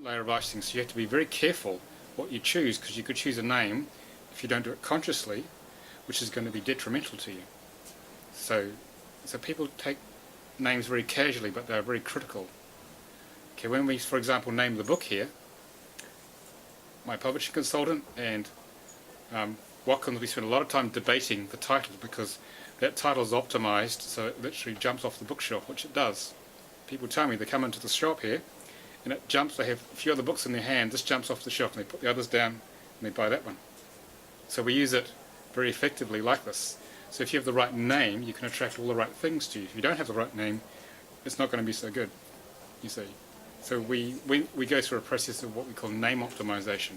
different layer of icing, so you have to be very careful what you choose, because you could choose a name, if you don't do it consciously, which is going to be detrimental to you. So people take names very casually, but they're very critical. Okay, when we, for example, name the book here, my publishing consultant and Watkins, we spent a lot of time debating the title, because that title is optimized so it literally jumps off the bookshelf, which it does. People tell me they come into the shop here and it jumps, they have a few other books in their hand, this jumps off the shelf and they put the others down and they buy that one. So we use it very effectively like this. So if you have the right name, you can attract all the right things to you. If you don't have the right name, it's not going to be so good, you see. So we go through a process of what we call name optimization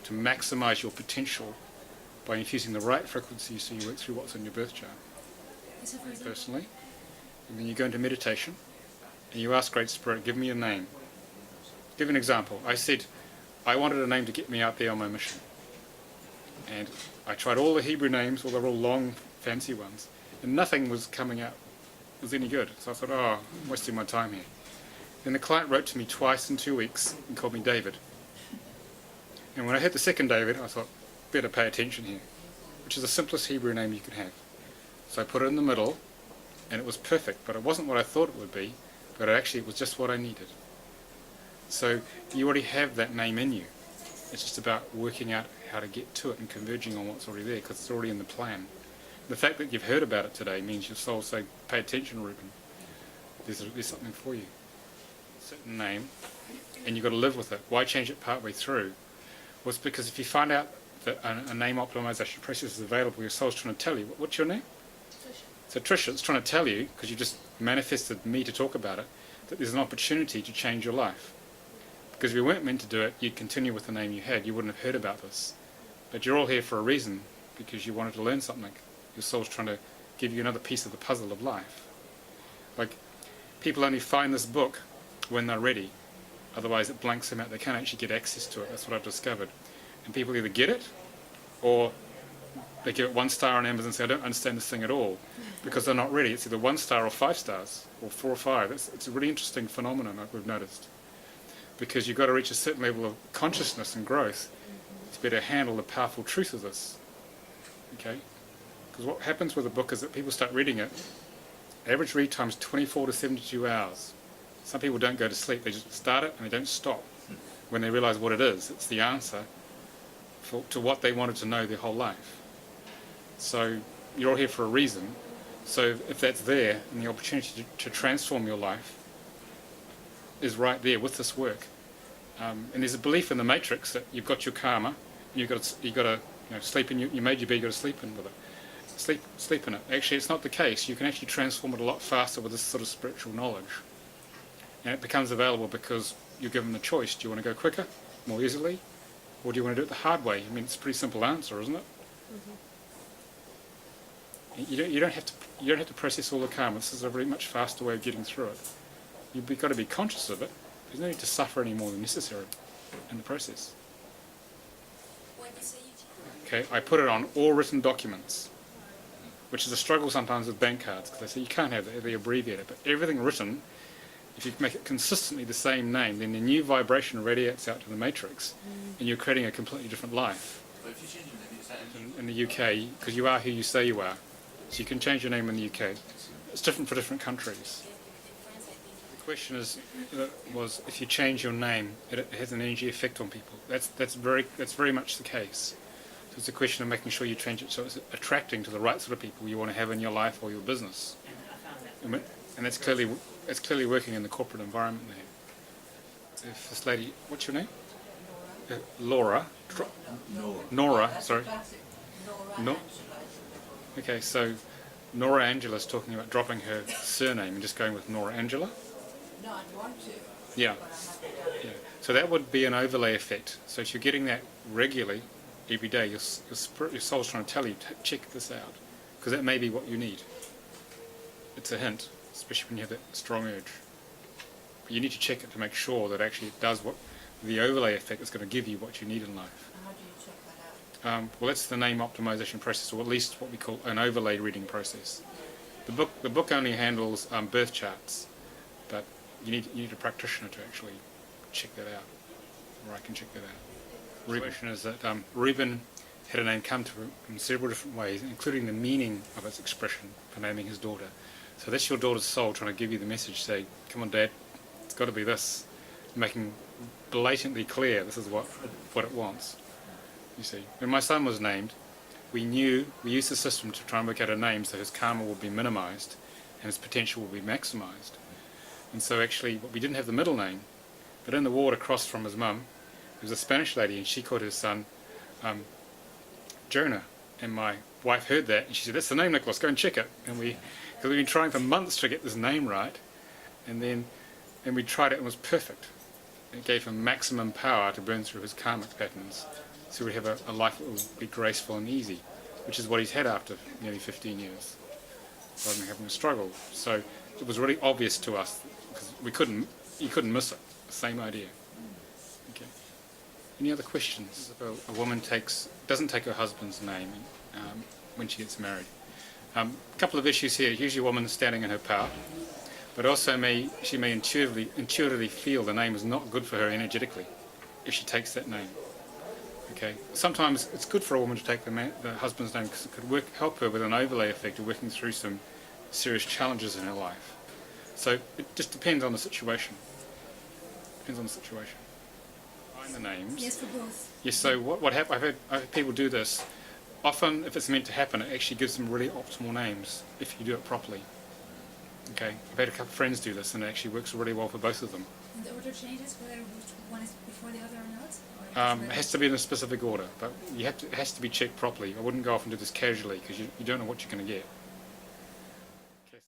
to maximize your potential by infusing the right frequency, so you work through what's in your birth chart, personally. And then you go into meditation and you ask Great Spirit, give me a name. Give an example. I said I wanted a name to get me out there on my mission. And I tried all the Hebrew names, all the real long, fancy ones, and nothing was coming out, was any good. So I thought, oh, I'm wasting my time here. Then the client wrote to me twice in 2 weeks and called me David. And when I heard the second David, I thought, better pay attention here, which is the simplest Hebrew name you could have. So I put it in the middle, and it was perfect, but it wasn't what I thought it would be, but it was just what I needed. So you already have that name in you. It's just about working out how to get to it and converging on what's already there, because it's already in the plan. The fact that you've heard about it today means your soul saying, pay attention, Reuben. There's something for you. Certain name, and you've got to live with it. Why change it partway through? Well, it's because if you find out that a name optimization process is available, your soul's trying to tell you. What's your name? Tricia. So Tricia, it's trying to tell you, because you just manifested me to talk about it, that there's an opportunity to change your life. Because if you weren't meant to do it, you'd continue with the name you had. You wouldn't have heard about this. But you're all here for a reason, because you wanted to learn something. Your soul's trying to give you another piece of the puzzle of life. Like, people only find this book when they're ready. Otherwise it blanks them out. They can't actually get access to it. That's what I've discovered. And people either get it, or they give it 1 star on Amazon and say, I don't understand this thing at all, because they're not ready. It's either 1 star or 5 stars, or 4 or 5. It's a really interesting phenomenon that we've noticed. Because you've got to reach a certain level of consciousness and growth to be able to handle the powerful truth of this. Okay? Because what happens with a book is that people start reading it. Average read time is 24 to 72 hours. Some people don't go to sleep. They just start it and they don't stop when they realize what it is. It's the answer to what they wanted to know their whole life. So you're all here for a reason. So if that's there, and the opportunity to transform your life is right there with this work. And there's a belief in the matrix that you've got your karma, you've got to sleep in. You made your bed, you've got to sleep in with it. Sleep in it. Actually, it's not the case. You can actually transform it a lot faster with this sort of spiritual knowledge. And it becomes available because you're given the choice. Do you want to go quicker, more easily, or do you want to do it the hard way? I mean, it's a pretty simple answer, isn't it? Mm-hmm. You don't have to process all the karma. This is a very much faster way of getting through it. You've got to be conscious of it. There's no need to suffer any more than necessary in the process. Okay, I put it on all written documents, which is a struggle sometimes with bank cards, because they say you can't have that, they abbreviate it. But everything written, if you make it consistently the same name, then the new vibration radiates out to the matrix, and you're creating a completely different life. In the UK, because you are who you say you are, so you can change your name in the UK. It's different for different countries. The question was if you change your name, it has an energy effect on people. That's very much the case. So it's a question of making sure you change it so it's attracting to the right sort of people you want to have in your life or your business. And that's clearly working in the corporate environment there. If this lady, what's your name? Laura. Nora. Sorry. No. Okay, so Nora Angela's talking about dropping her surname and just going with Nora Angela. No, I'd want to. Yeah. So that would be an overlay effect. So if you're getting that regularly, every day, your soul's trying to tell you, check this out, because that may be what you need. It's a hint, especially when you have that strong urge. But you need to check it to make sure that actually it does what the overlay effect is going to give you what you need in life. How do you check that out? Well, that's the name optimization process, or at least what we call an overlay reading process. The book only handles birth charts, but you need a practitioner to actually check that out, or I can check that out. The question is that Reuben had a name come to him in several different ways, including the meaning of its expression for naming his daughter. So that's your daughter's soul trying to give you the message, say, come on Dad, it's got to be this, making blatantly clear this is what it wants. You see, when my son was named, we used the system to try and work out a name so his karma would be minimized and his potential would be maximized. And so actually, we didn't have the middle name, but in the ward across from his mum, there was a Spanish lady, and she called her son Jonah. And my wife heard that, and she said, "That's the name, Nicholas. Go and check it." And because we've been trying for months to get this name right, and we tried it, and it was perfect. It gave him maximum power to burn through his karmic patterns, so we'd have a life that would be graceful and easy, which is what he's had after nearly 15 years, rather than having a struggle. So it was really obvious to us because you couldn't miss it. Same idea. Okay. Any other questions? If a woman doesn't take her husband's name when she gets married. A couple of issues here. Usually a woman is standing in her power, but also she may intuitively feel the name is not good for her energetically if she takes that name. Okay. Sometimes it's good for a woman to take the husband's name because it could help her with an overlay effect of working through some serious challenges in her life. So it just depends on the situation. Depends on the situation. Find the names. Yes, for both. Yes. So what happens? I've had people do this. Often, if it's meant to happen, it actually gives them really optimal names if you do it properly. Okay. I've had a couple of friends do this, and it actually works really well for both of them. And the order changes whether one is before the other or not? It has to be in a specific order, but it has to be checked properly. I wouldn't go off and do this casually because you don't know what you're going to get.